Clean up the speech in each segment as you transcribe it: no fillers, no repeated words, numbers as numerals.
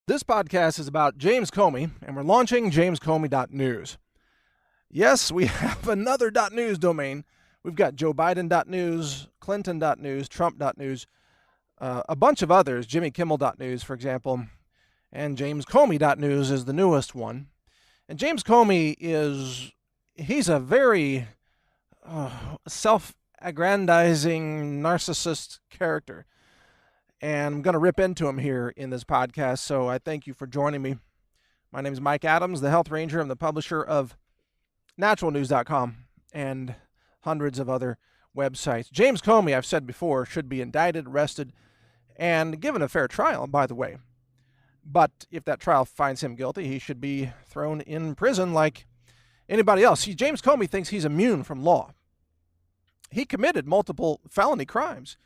This podcast is about James Comey, and we're launching JamesComey.news. Yes, we have another .news domain. We've got Joe Biden.news, Clinton.news, Trump.news, a bunch of others, Jimmy Kimmel.news, for example, and JamesComey.news is the newest one. And James Comey he's a very self-aggrandizing narcissist character. And I'm going to rip into him here in this podcast, so I thank you for joining me. My name is Mike Adams, the Health Ranger. I'm the publisher of NaturalNews.com and hundreds of other websites. James Comey, I've said before, should be indicted, arrested, and given a fair trial, by the way. But if that trial finds him guilty, he should be thrown in prison like anybody else. See, James Comey thinks he's immune from law. He committed multiple felony crimes.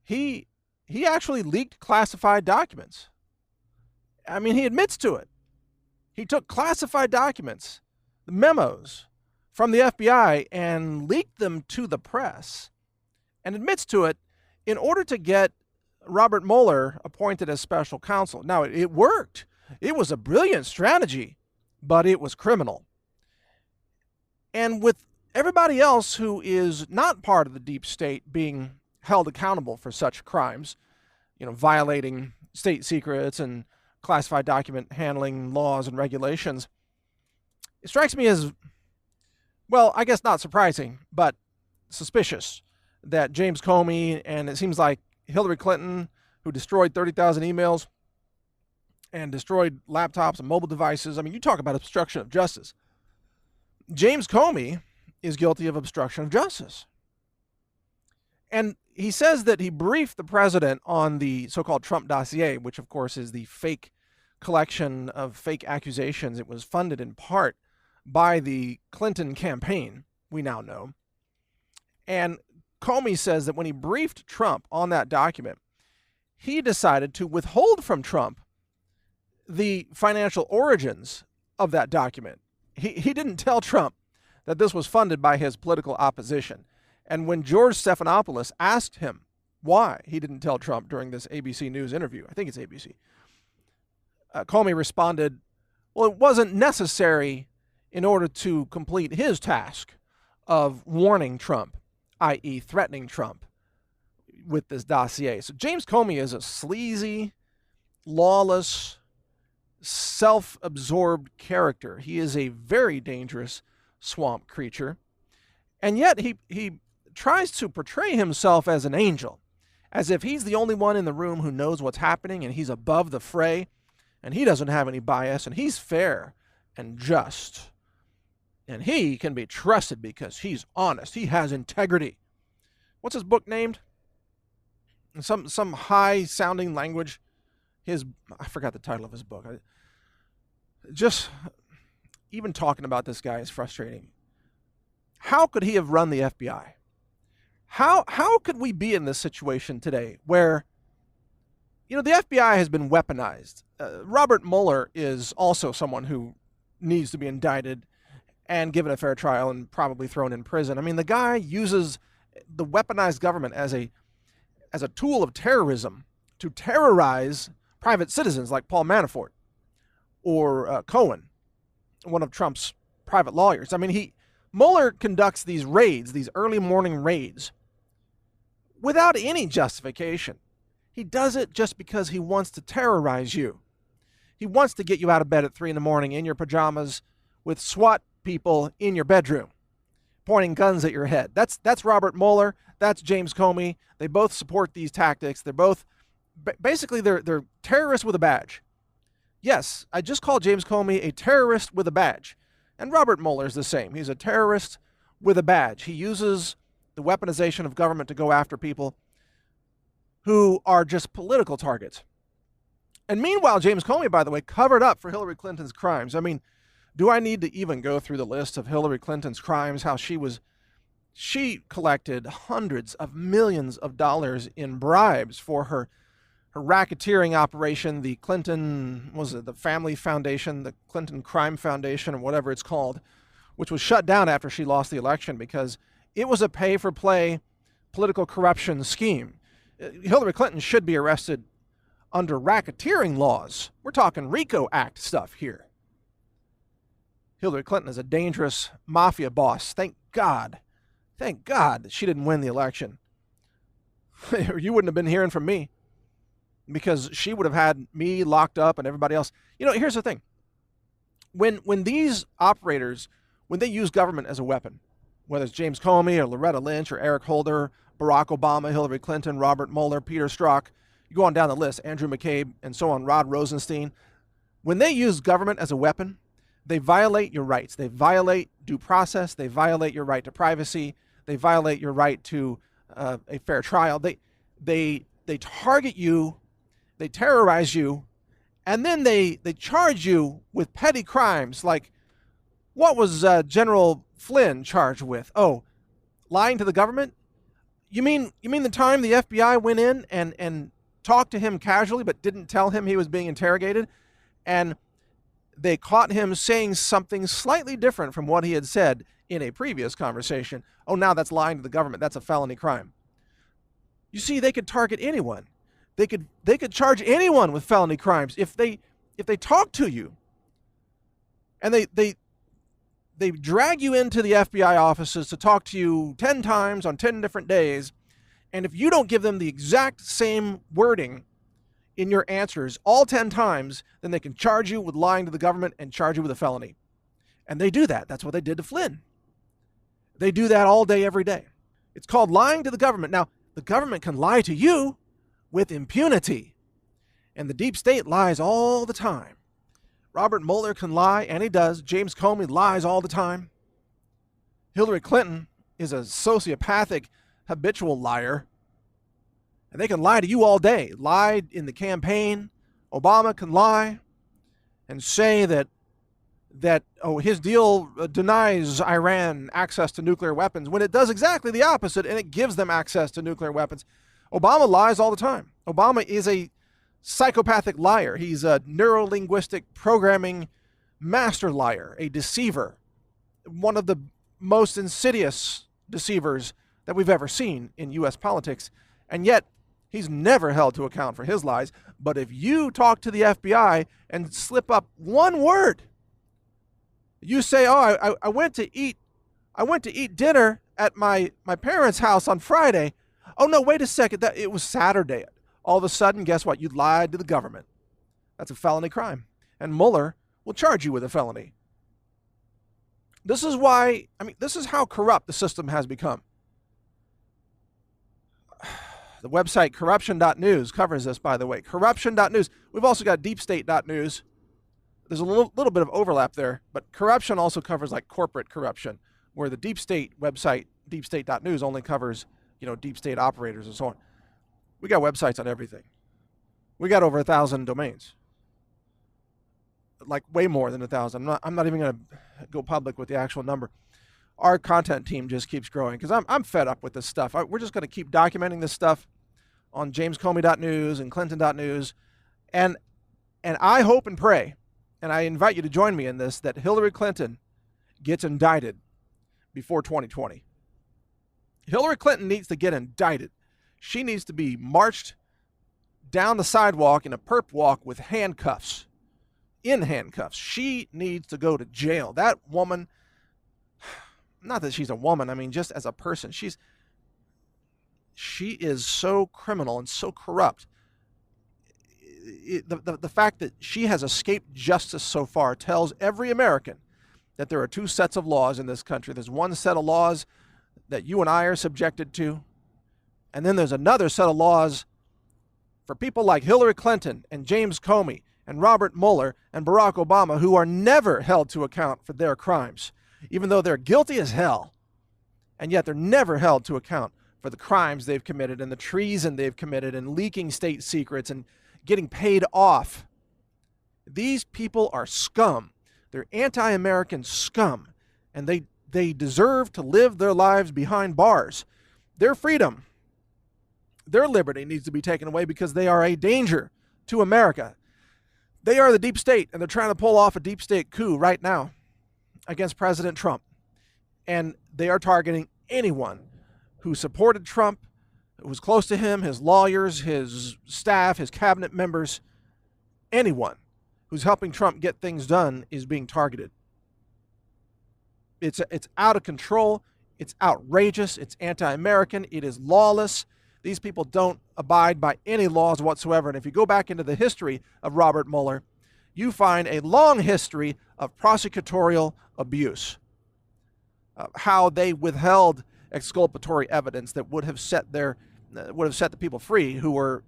He actually leaked classified documents. I mean, he admits to it. He took classified documents, the memos from the FBI, and leaked them to the press and admits to it in order to get Robert Mueller appointed as special counsel. Now, it worked. It was a brilliant strategy, but it was criminal. And with everybody else who is not part of the deep state being held accountable for such crimes, violating state secrets and classified document handling laws and regulations, it strikes me as, well, I guess not surprising, but suspicious that James Comey, and it seems like Hillary Clinton, who destroyed 30,000 emails and destroyed laptops and mobile devices. I mean, you talk about obstruction of justice. James Comey is guilty of obstruction of justice. And he says that he briefed the president on the so-called Trump dossier, which, of course, is the fake collection of fake accusations. It was funded in part by the Clinton campaign, we now know. And Comey says that when he briefed Trump on that document, he decided to withhold from Trump the financial origins of that document. He didn't tell Trump that this was funded by his political opposition. And when George Stephanopoulos asked him why he didn't tell Trump during this ABC News interview, I think it's ABC, Comey responded, well, it wasn't necessary in order to complete his task of warning Trump, i.e. threatening Trump with this dossier. So James Comey is a sleazy, lawless, self-absorbed character. He is a very dangerous swamp creature. And yet he tries to portray himself as an angel, as if he's the only one in the room who knows what's happening and he's above the fray and he doesn't have any bias and he's fair and just. And he can be trusted because he's honest. He has integrity. What's his book named? Some high-sounding language. I forgot the title of his book. Just even talking about this guy is frustrating. How could he have run the FBI? How could we be in this situation today where, the FBI has been weaponized? Robert Mueller is also someone who needs to be indicted and given a fair trial and probably thrown in prison. I mean, the guy uses the weaponized government as a tool of terrorism to terrorize private citizens like Paul Manafort or Cohen, one of Trump's private lawyers. I mean, Mueller conducts these raids, these early morning raids, without any justification. He does it just because he wants to terrorize you. He wants to get you out of bed at 3 a.m. in your pajamas with SWAT people in your bedroom, pointing guns at your head. That's Robert Mueller. That's James Comey. They both support these tactics. They're both, basically, they're terrorists with a badge. Yes, I just called James Comey a terrorist with a badge. And Robert Mueller is the same. He's a terrorist with a badge. He uses the weaponization of government to go after people who are just political targets. And meanwhile, James Comey, by the way, covered up for Hillary Clinton's crimes. I mean, do I need to even go through the list of Hillary Clinton's crimes, how she collected hundreds of millions of dollars in bribes for her racketeering operation, the Clinton, the Family Foundation, the Clinton Crime Foundation, or whatever it's called, which was shut down after she lost the election because it was a pay-for-play political corruption scheme. Hillary Clinton should be arrested under racketeering laws. We're talking RICO Act stuff here. Hillary Clinton is a dangerous mafia boss. Thank God that she didn't win the election. You wouldn't have been hearing from me, because she would have had me locked up and everybody else. Here's the thing. When these operators, when they use government as a weapon, whether it's James Comey or Loretta Lynch or Eric Holder, Barack Obama, Hillary Clinton, Robert Mueller, Peter Strzok, you go on down the list, Andrew McCabe, and so on, Rod Rosenstein. When they use government as a weapon, they violate your rights. They violate due process. They violate your right to privacy. They violate your right to a fair trial. They target you. They terrorize you. And then they charge you with petty crimes. Like, what was General Flynn charged with? Oh, lying to the government? You mean the time the FBI went in and talked to him casually but didn't tell him he was being interrogated? And they caught him saying something slightly different from what he had said in a previous conversation. Oh, now that's lying to the government. That's a felony crime. You see, they could target anyone. They could charge anyone with felony crimes if they talk to you and they drag you into the FBI offices to talk to you 10 times on 10 different days, and if you don't give them the exact same wording in your answers all 10 times, then they can charge you with lying to the government and charge you with a felony. And they do that. That's what they did to Flynn. They do that all day, every day. It's called lying to the government. Now, the government can lie to you with impunity, and the deep state lies all the time. Robert Mueller can lie, and he does. James Comey lies all the time. Hillary Clinton is a sociopathic, habitual liar, and they can lie to you all day. Lied in the campaign. Obama can lie and say that his deal denies Iran access to nuclear weapons, when it does exactly the opposite, and it gives them access to nuclear weapons. Obama lies all the time. Obama is a psychopathic liar. He's a neuro-linguistic programming master liar, a deceiver, one of the most insidious deceivers that we've ever seen in U.S. politics. And yet, he's never held to account for his lies. But if you talk to the FBI and slip up one word, you say, oh, I went to eat dinner at my parents' house on Friday. Oh, no, wait a second. It was Saturday. All of a sudden, guess what? You lied to the government. That's a felony crime. And Mueller will charge you with a felony. This is how corrupt the system has become. The website corruption.news covers this, by the way. Corruption.news. We've also got deepstate.news. There's a little bit of overlap there, but corruption also covers like corporate corruption, where the deep state website, deepstate.news, only covers deep state operators and so on. We got websites on everything. We got over 1,000 domains, like way more than 1,000. I'm not even going to go public with the actual number. Our content team just keeps growing because I'm fed up with this stuff. We're just going to keep documenting this stuff on JamesComey.news and Clinton.news, and I hope and pray, and I invite you to join me in this, that Hillary Clinton gets indicted before 2020. Hillary Clinton needs to get indicted. She needs to be marched down the sidewalk in a perp walk with handcuffs, in handcuffs. She needs to go to jail. That woman, not that she's a woman, I mean just as a person, she is so criminal and so corrupt. The fact that she has escaped justice so far tells every American that there are two sets of laws in this country. There's one set of laws that you and I are subjected to, and then there's another set of laws for people like Hillary Clinton and James Comey and Robert Mueller and Barack Obama, who are never held to account for their crimes, even though they're guilty as hell, and yet they're never held to account for the crimes they've committed and the treason they've committed and leaking state secrets and getting paid off. These people are scum. They're anti-American scum, and they deserve to live their lives behind bars. Their freedom, their liberty needs to be taken away because they are a danger to America. They are the deep state, and they're trying to pull off a deep state coup right now against President Trump. And they are targeting anyone who supported Trump, who was close to him, his lawyers, his staff, his cabinet members, anyone who's helping Trump get things done is being targeted. It's out of control. It's outrageous. It's anti-American. It is lawless. These people don't abide by any laws whatsoever. And if you go back into the history of Robert Mueller, you find a long history of prosecutorial abuse, how they withheld exculpatory evidence that would have set the people free who were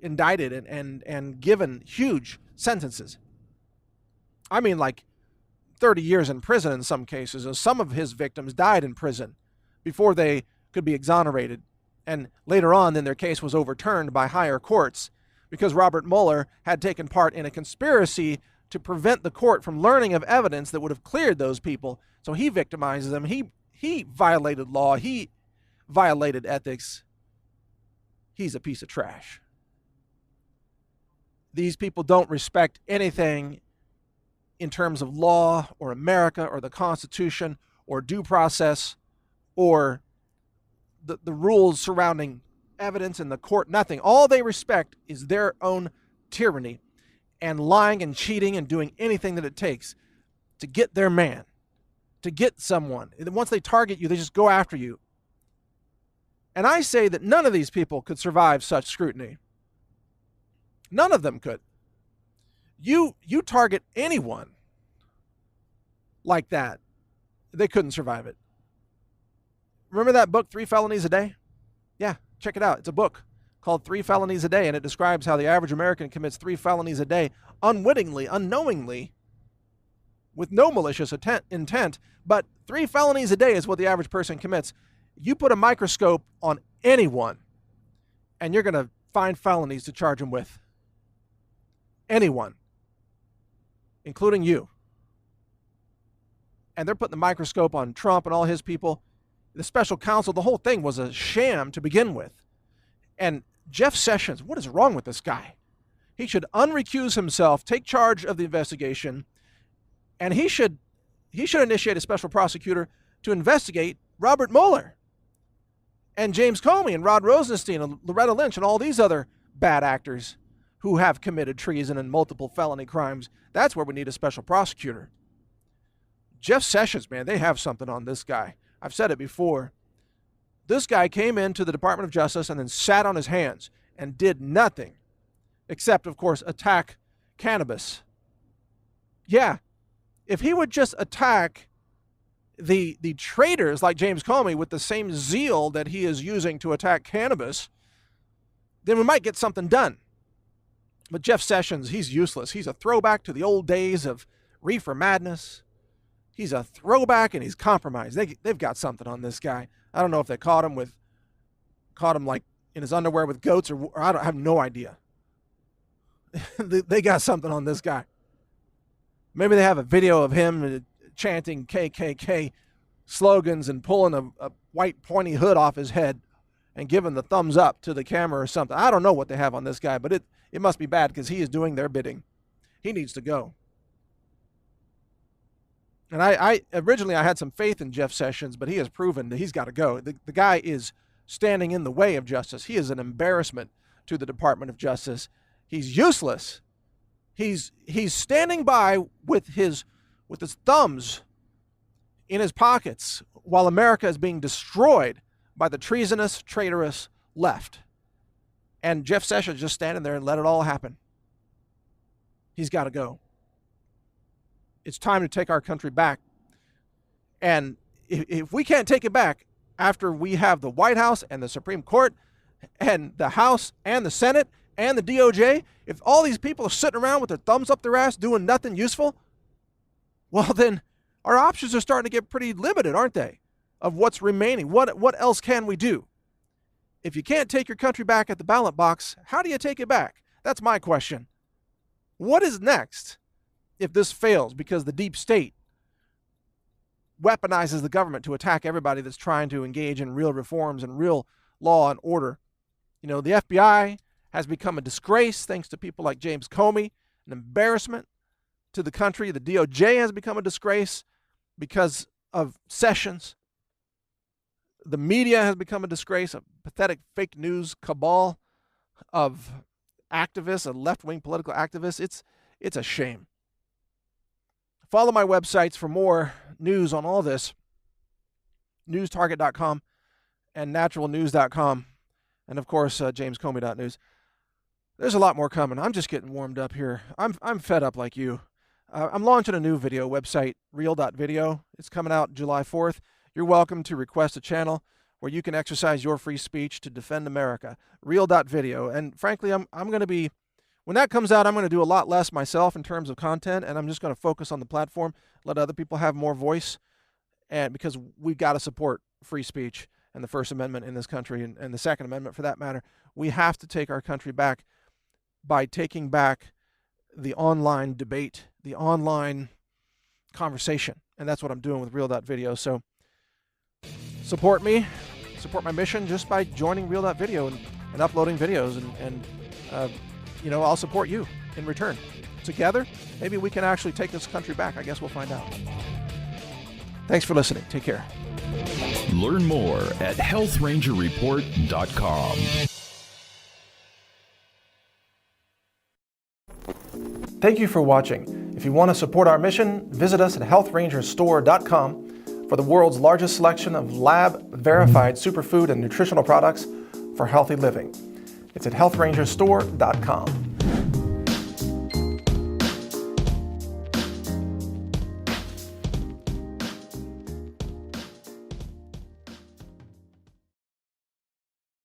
indicted and given huge sentences. I mean, like 30 years in prison in some cases. And some of his victims died in prison before they could be exonerated. And later on, then their case was overturned by higher courts because Robert Mueller had taken part in a conspiracy to prevent the court from learning of evidence that would have cleared those people. So he victimizes them. He violated law. He violated ethics. He's a piece of trash. These people don't respect anything in terms of law or America or the Constitution or due process or the rules surrounding evidence in the court. Nothing. All they respect is their own tyranny and lying and cheating and doing anything that it takes to get their man, to get someone. And once they target you, they just go after you. And I say that none of these people could survive such scrutiny. None of them could. You target anyone like that, they couldn't survive it. Remember that book, 3 Felonies a Day? Yeah, check it out. It's a book called 3 Felonies a Day, and it describes how the average American commits 3 felonies a day unwittingly, unknowingly, with no malicious intent, but 3 felonies a day is what the average person commits. You put a microscope on anyone, and you're going to find felonies to charge them with. Anyone, including you. And they're putting the microscope on Trump and all his people. The special counsel, the whole thing was a sham to begin with. And Jeff Sessions, what is wrong with this guy? He should unrecuse himself, take charge of the investigation, and he should initiate a special prosecutor to investigate Robert Mueller and James Comey and Rod Rosenstein and Loretta Lynch and all these other bad actors who have committed treason and multiple felony crimes. That's where we need a special prosecutor. Jeff Sessions, man, they have something on this guy. I've said it before. This guy came into the Department of Justice and then sat on his hands and did nothing except, of course, attack cannabis. Yeah, if he would just attack the traitors like James Comey with the same zeal that he is using to attack cannabis, then we might get something done. But Jeff Sessions, he's useless. He's a throwback to the old days of reefer madness. He's a throwback and he's compromised. They've got something on this guy. I don't know if they caught him like in his underwear with goats or I have no idea. They got something on this guy. Maybe they have a video of him chanting KKK slogans and pulling a white pointy hood off his head and giving the thumbs up to the camera or something. I don't know what they have on this guy, but it must be bad because he is doing their bidding. He needs to go. And I originally had some faith in Jeff Sessions, but he has proven that he's got to go. The guy is standing in the way of justice. He is an embarrassment to the Department of Justice. He's useless. He's standing by with his thumbs in his pockets while America is being destroyed by the treasonous, traitorous left. And Jeff Sessions just standing there and let it all happen. He's got to go. It's time to take our country back. And if we can't take it back after we have the White House and the Supreme Court and the House and the Senate and the DOJ, if all these people are sitting around with their thumbs up their ass doing nothing useful, well, then our options are starting to get pretty limited, aren't they, of what's remaining? What else can we do? If you can't take your country back at the ballot box, how do you take it back? That's my question. What is next if this fails because the deep state weaponizes the government to attack everybody that's trying to engage in real reforms and real law and order? You know, the FBI has become a disgrace thanks to people like James Comey, an embarrassment to the country. The DOJ has become a disgrace because of Sessions. The media has become a disgrace, a pathetic fake news cabal of activists, a left-wing political activists. It's a shame. Follow my websites for more news on all this. newstarget.com and naturalnews.com. And of course, JamesComey.news. There's a lot more coming. I'm just getting warmed up here. I'm fed up like you. I'm launching a new video website, real.video. It's coming out July 4th. You're welcome to request a channel where you can exercise your free speech to defend America. Real.video. And frankly, I'm going to be, when that comes out, I'm going to do a lot less myself in terms of content, and I'm just going to focus on the platform, let other people have more voice, and because we've got to support free speech and the First Amendment in this country, and the Second Amendment for that matter. We have to take our country back by taking back the online debate, the online conversation. And that's what I'm doing with Real.video. So support me, support my mission just by joining Real.video and uploading videos. And I'll support you in return. Together, maybe we can actually take this country back. I guess we'll find out. Thanks for listening. Take care. Learn more at healthrangerreport.com. Thank you for watching. If you want to support our mission, visit us at healthrangerstore.com for the world's largest selection of lab-verified superfood and nutritional products for healthy living. It's at healthrangerstore.com.